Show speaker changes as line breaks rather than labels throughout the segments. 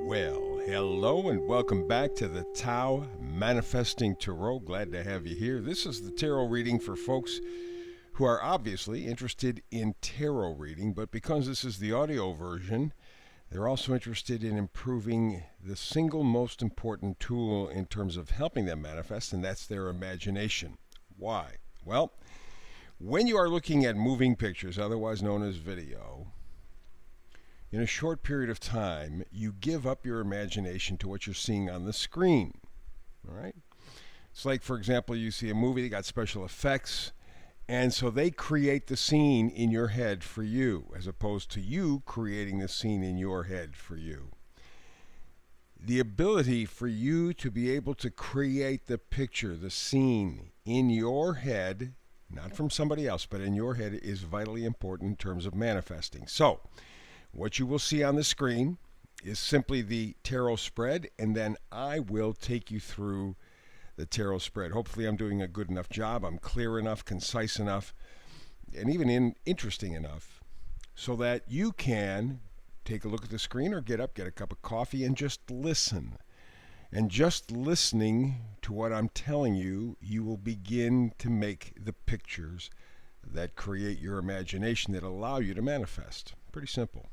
Well, hello and welcome back to the Tao Manifesting Tarot. Glad to have you here. This is the tarot reading for folks who are obviously interested in tarot reading, but because this is the audio version, they're also interested in improving the single most important tool in terms of helping them manifest, and that's their imagination. Why? Well, when you are looking at moving pictures, otherwise known as video, in a short period of time, you give up your imagination to what you're seeing on the screen. All right? It's like, for example, you see a movie, they got special effects, and so they create the scene in your head for you, as opposed to you creating the scene in your head for you. The ability for you to be able to create the picture, the scene in your head, not from somebody else, but in your head, is vitally important in terms of manifesting. So, what you will see on the screen is simply the tarot spread, and then I will take you through the tarot spread. Hopefully I'm doing a good enough job. I'm clear enough, concise enough, and even interesting enough so that you can take a look at the screen or get up, get a cup of coffee, and just listen. And just listening to what I'm telling you, you will begin to make the pictures that create your imagination that allow you to manifest. Pretty simple.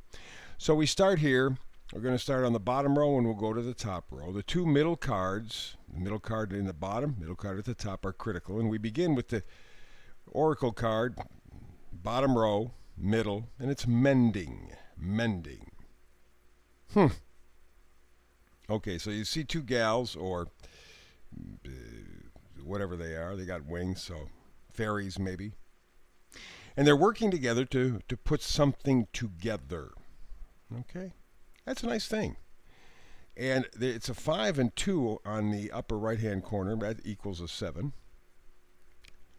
So we start here. We're going to start on the bottom row and we'll go to the top row. The two middle cards, the middle card in the bottom, middle card at the top, are critical. And we begin with the oracle card, bottom row, middle, and it's mending. Mending. Okay, so you see two gals, or whatever they are. They got wings, so fairies maybe. And they're working together to put something together. Okay? That's a nice thing. And it's a 5 and 2 on the upper right-hand corner. That equals a 7.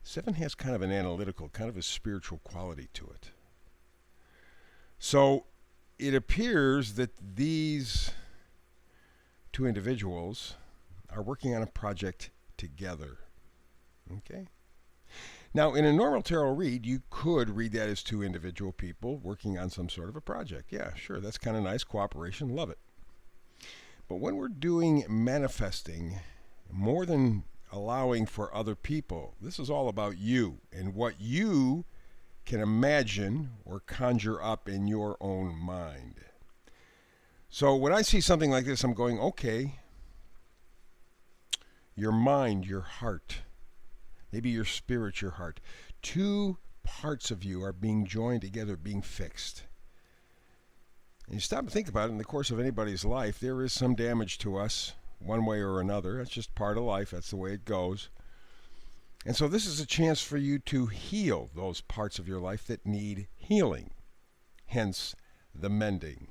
7 has kind of an analytical, kind of a spiritual quality to it. So it appears that these two individuals are working on a project together. Okay? Now, in a normal tarot read, you could read that as two individual people working on some sort of a project. Yeah, sure, that's kind of nice. Cooperation, love it. But when we're doing manifesting, more than allowing for other people, this is all about you and what you can imagine or conjure up in your own mind. So when I see something like this, I'm going, okay, your mind, your heart, maybe your spirit, your heart. Two parts of you are being joined together, being fixed. And you stop and think about it, in the course of anybody's life, there is some damage to us, one way or another. That's just part of life. That's the way it goes. And so this is a chance for you to heal those parts of your life that need healing. Hence, the mending.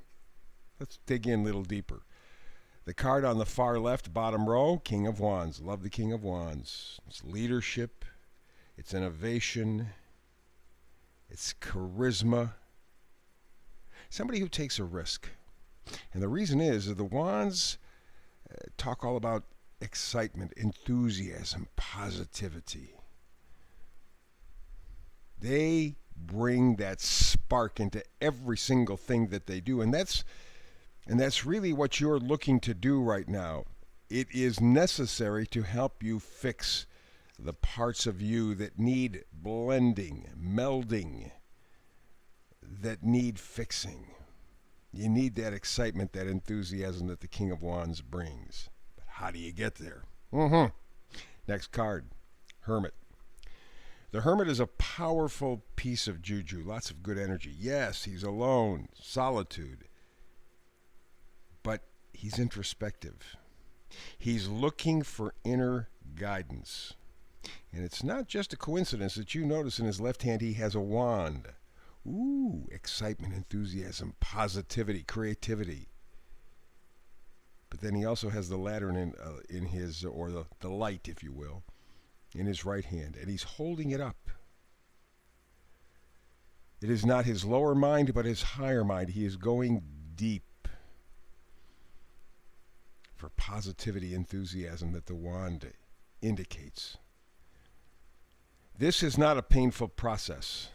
Let's dig in a little deeper. The card on the far left, bottom row, King of Wands. Love the King of Wands. It's leadership. It's innovation. It's charisma. Somebody who takes a risk. And the reason is that the Wands talk all about excitement, enthusiasm, positivity. They bring that spark into every single thing that they do. And that's really what you're looking to do right now. It is necessary to help you fix the parts of you that need blending, melding, that need fixing. You need that excitement, that enthusiasm that the King of Wands brings. But how do you get there? Next card, Hermit. The Hermit is a powerful piece of juju, lots of good energy. Yes, he's alone, solitude. But he's introspective. He's looking for inner guidance. And it's not just a coincidence that you notice in his left hand he has a wand. Ooh, excitement, enthusiasm, positivity, creativity. But then he also has the lantern in his, or the light, if you will, in his right hand. And he's holding it up. It is not his lower mind, but his higher mind. He is going deep for positivity, enthusiasm that the wand indicates. This is not a painful process.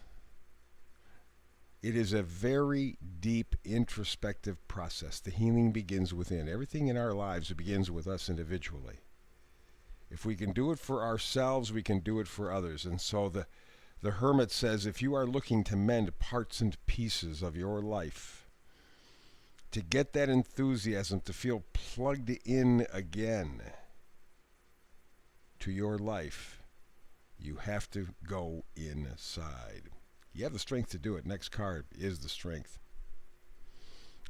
It is a very deep introspective process. The healing begins within. Everything in our lives begins with us individually. If we can do it for ourselves, we can do it for others. And so the hermit says, if you are looking to mend parts and pieces of your life, to get that enthusiasm, to feel plugged in again to your life, you have to go inside. You have the strength to do it. Next card is the strength.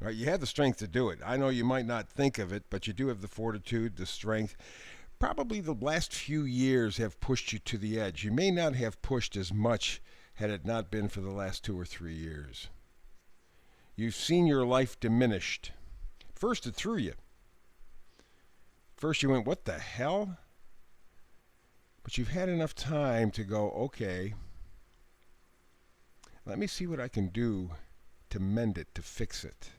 All right, you have the strength to do it. I know you might not think of it, but you do have the fortitude, the strength. Probably the last few years have pushed you to the edge. You may not have pushed as much had it not been for the last 2 or 3 years. You've seen your life diminished. First, it threw you. First, you went, what the hell? But you've had enough time to go, okay, let me see what I can do to mend it, to fix it.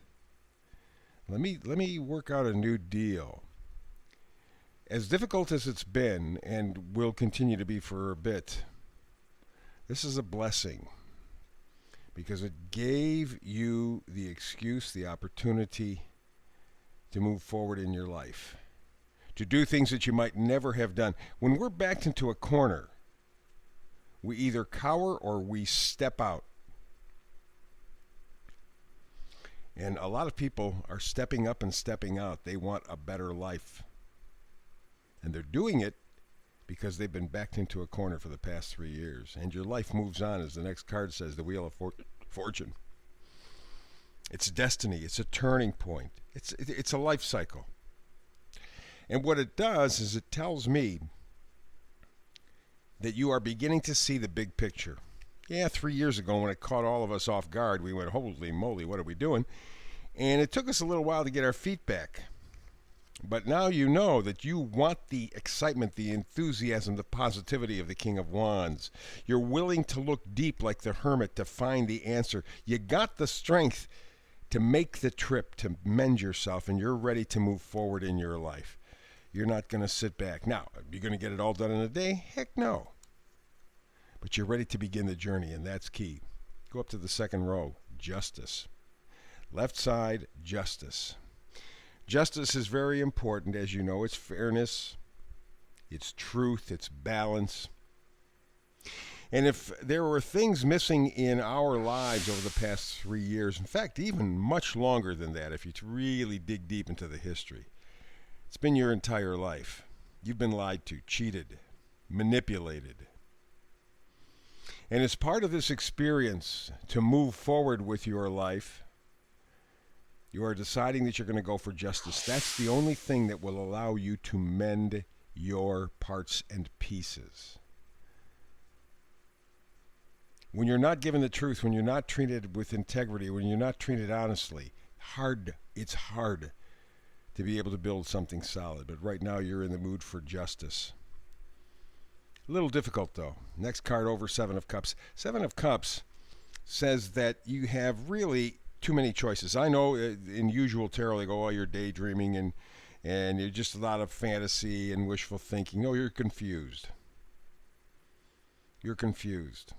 Let me work out a new deal. As difficult as it's been, and will continue to be for a bit, this is a blessing because it gave you the excuse, the opportunity to move forward in your life, to do things that you might never have done. When we're backed into a corner, we either cower or we step out. And a lot of people are stepping up and stepping out. They want a better life. And they're doing it because they've been backed into a corner for the past 3 years. And your life moves on, as the next card says, the Wheel of Fortune. It's destiny. It's a turning point. It's a life cycle. And what it does is it tells me that you are beginning to see the big picture. Yeah, 3 years ago when it caught all of us off guard, we went, holy moly, what are we doing? And it took us a little while to get our feet back. But now you know that you want the excitement, the enthusiasm, the positivity of the King of Wands. You're willing to look deep like the hermit to find the answer. You got the strength to make the trip, to mend yourself, and you're ready to move forward in your life. You're not going to sit back. Now, are you going to get it all done in a day? Heck no. But you're ready to begin the journey, and that's key. Go up to the second row, justice. Left side, justice. Justice is very important, as you know. It's fairness, it's truth, it's balance. And if there were things missing in our lives over the past 3 years, in fact, even much longer than that, if you really dig deep into the history, it's been your entire life. You've been lied to, cheated, manipulated. And as part of this experience to move forward with your life, you are deciding that you're going to go for justice. That's the only thing that will allow you to mend your parts and pieces. When you're not given the truth, when you're not treated with integrity, when you're not treated honestly, it's hard to be able to build something solid. But right now you're in the mood for justice. A little difficult, though. Next card over, Seven of Cups. Seven of Cups says that you have really too many choices. I know in usual tarot they go, oh, you're daydreaming and you're just a lot of fantasy and wishful thinking. No, you're confused. You're confused.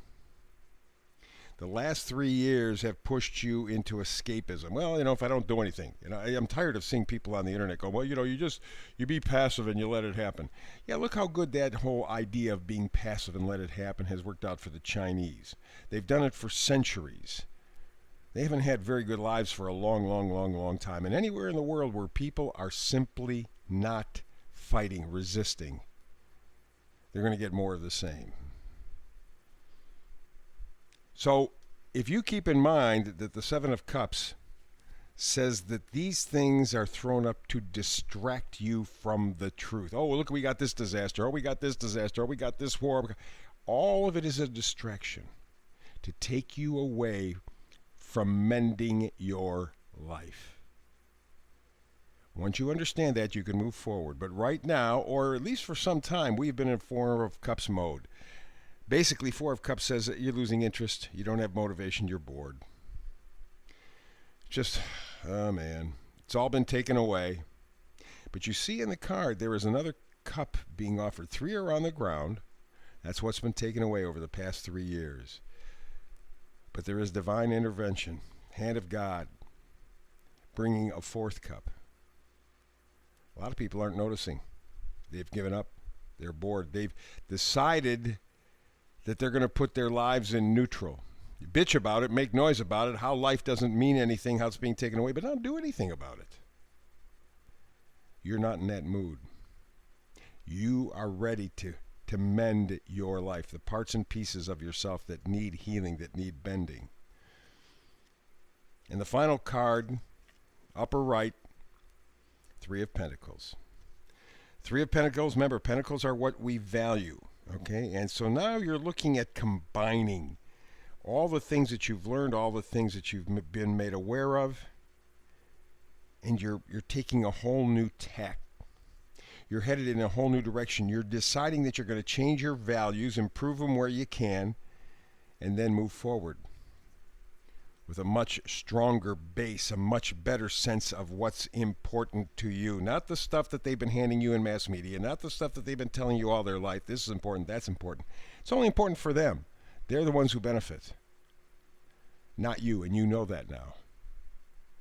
The last 3 years have pushed you into escapism. Well, if I don't do anything, I'm tired of seeing people on the internet go, well, you be passive and you let it happen. Yeah, look how good that whole idea of being passive and let it happen has worked out for the Chinese. They've done it for centuries. They haven't had very good lives for a long time. And anywhere in the world where people are simply not fighting, resisting, they're going to get more of the same. So if you keep in mind that the Seven of Cups says that these things are thrown up to distract you from the truth. Oh, look, we got this disaster. Oh, we got this disaster. Oh, we got this war. All of it is a distraction to take you away from mending your life. Once you understand that, you can move forward. But right now, or at least for some time, we've been in Four of Cups mode. Basically, Four of Cups says that you're losing interest, you don't have motivation, you're bored. Just, oh man, it's all been taken away. But you see in the card, there is another cup being offered. 3 are on the ground. That's what's been taken away over the past 3 years. But there is divine intervention. hand of God, bringing a fourth cup. A lot of people aren't noticing. They've given up. They're bored. They've decided that they're going to put their lives in neutral. You bitch about it, make noise about it, how life doesn't mean anything, how it's being taken away, but don't do anything about it. You're not in that mood. You are ready to mend your life, the parts and pieces of yourself that need healing, that need bending. And the final card, upper right, Three of Pentacles. Three of Pentacles, remember, Pentacles are what we value, okay? And so now you're looking at combining all the things that you've learned, all the things that you've been made aware of, and you're taking a whole new tack. You're headed in a whole new direction. You're deciding that you're going to change your values, improve them where you can, and then move forward with a much stronger base, a much better sense of what's important to you. Not the stuff that they've been handing you in mass media, not the stuff that they've been telling you all their life. This is important, that's important. It's only important for them. They're the ones who benefit, not you, and you know that now.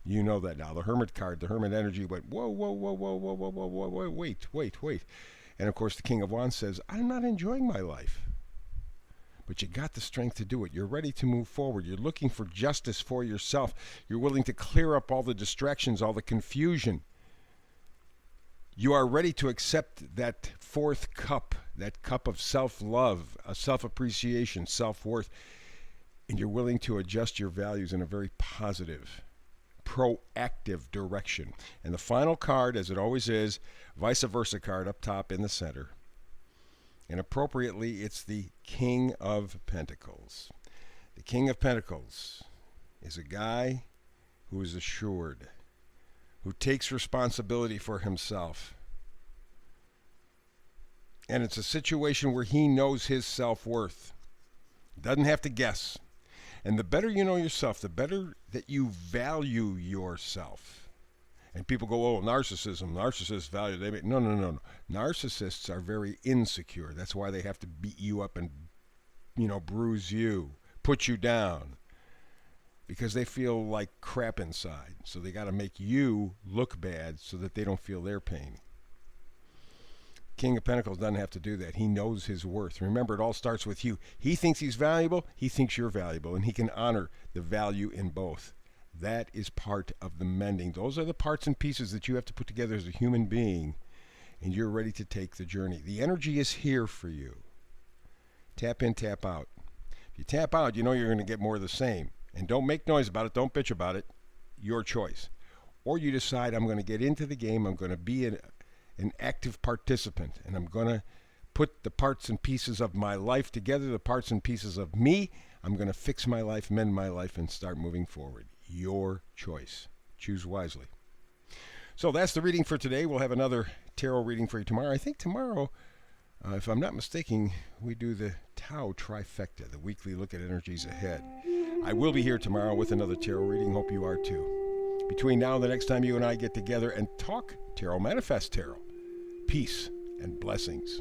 You know that now. The Hermit card, the Hermit energy went, whoa, whoa, whoa, whoa, whoa, whoa, whoa, whoa, whoa, wait. And of course the King of Wands says, I'm not enjoying my life. But you got the strength to do it. You're ready to move forward. You're looking for justice for yourself. You're willing to clear up all the distractions, all the confusion. You are ready to accept that fourth cup, that cup of self-love, self-appreciation, self-worth. And you're willing to adjust your values in a very positive, proactive direction. And the final card, as it always is, vice versa card up top in the center. And appropriately, it's the King of Pentacles. The King of Pentacles is a guy who is assured, who takes responsibility for himself. And it's a situation where he knows his self-worth. Doesn't have to guess. And the better you know yourself, the better that you value yourself. And people go, oh, narcissism, narcissists value. No. Narcissists are very insecure. That's why they have to beat you up and, bruise you, put you down. Because they feel like crap inside. So they got to make you look bad so that they don't feel their pain. King of Pentacles doesn't have to do that. He knows his worth. Remember, it all starts with you. He thinks he's valuable. He thinks you're valuable. And he can honor the value in both. That is part of the mending. Those are the parts and pieces that you have to put together as a human being, and you're ready to take the journey. The energy is here for you. Tap in, tap out. If you tap out, you know you're going to get more of the same. And don't make noise about it. Don't bitch about it. Your choice. Or you decide, I'm going to get into the game. I'm going to be an active participant, and I'm going to put the parts and pieces of my life together, the parts and pieces of me. I'm going to fix my life, mend my life, and start moving forward. Your choice. Choose wisely. So that's the reading for today. We'll have another tarot reading for you tomorrow. I think tomorrow, if I'm not mistaken, we do the Tau trifecta, the weekly look at energies ahead. I will be here tomorrow with another tarot reading. Hope you are too. Between now and the next time you and I get together and talk tarot, manifest tarot, peace and blessings.